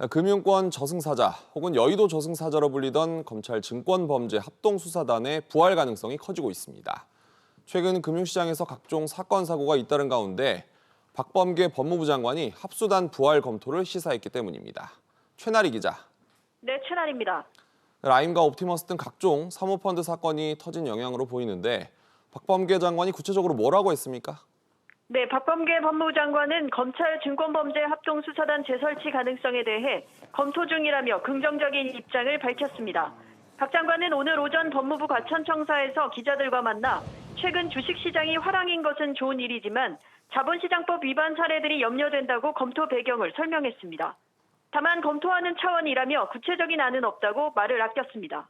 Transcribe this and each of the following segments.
금융권 저승사자 혹은 여의도 저승사자로 불리던 검찰 증권범죄 합동수사단의 부활 가능성이 커지고 있습니다. 최근 금융시장에서 각종 사건 사고가 잇따른 가운데 박범계 법무부 장관이 합수단 부활 검토를 시사했기 때문입니다. 최나리 기자. 네, 최나리입니다. 라임과 옵티머스 등 각종 사모펀드 사건이 터진 영향으로 보이는데 박범계 장관이 구체적으로 뭐라고 했습니까? 네, 박범계 법무부 장관은 검찰 증권범죄 합동수사단 재설치 가능성에 대해 검토 중이라며 긍정적인 입장을 밝혔습니다. 박 장관은 오늘 오전 법무부 과천청사에서 기자들과 만나 최근 주식시장이 화랑인 것은 좋은 일이지만 자본시장법 위반 사례들이 염려된다고 검토 배경을 설명했습니다. 다만 검토하는 차원이라며 구체적인 안은 없다고 말을 아꼈습니다.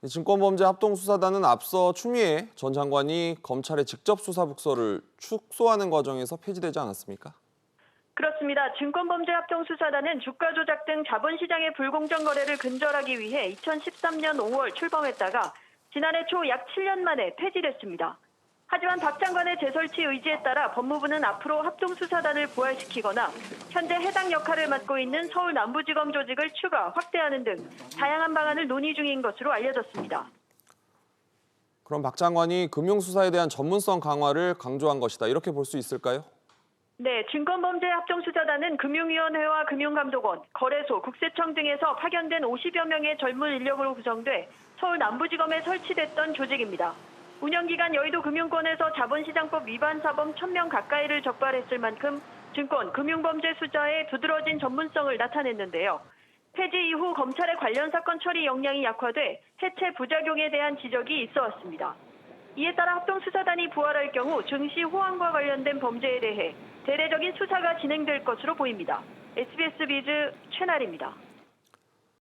증권범죄 합동수사단은 앞서 추미애 전 장관이 검찰의 직접 수사 북서를 축소하는 과정에서 폐지되지 않았습니까? 그렇습니다. 증권범죄 합동수사단은 주가 조작 등 자본시장의 불공정 거래를 근절하기 위해 2013년 5월 출범했다가 지난해 초 약 7년 만에 폐지됐습니다. 하지만 박 장관의 재설치 의지에 따라 법무부는 앞으로 합동수사단을 부활시키거나 현재 해당 역할을 맡고 있는 서울 남부지검 조직을 추가, 확대하는 등 다양한 방안을 논의 중인 것으로 알려졌습니다. 그럼 박 장관이 금융수사에 대한 전문성 강화를 강조한 것이다. 이렇게 볼 수 있을까요? 네, 증권범죄 합동수사단은 금융위원회와 금융감독원, 거래소, 국세청 등에서 파견된 50여 명의 젊은 인력으로 구성돼 서울 남부지검에 설치됐던 조직입니다. 운영기간 여의도 금융권에서 자본시장법 위반 사범 1,000명 가까이를 적발했을 만큼 증권, 금융범죄 수사에 두드러진 전문성을 나타냈는데요. 폐지 이후 검찰의 관련 사건 처리 역량이 약화돼 해체 부작용에 대한 지적이 있어 왔습니다. 이에 따라 합동수사단이 부활할 경우 증시 호황과 관련된 범죄에 대해 대대적인 수사가 진행될 것으로 보입니다. SBS 비즈 최나리입니다.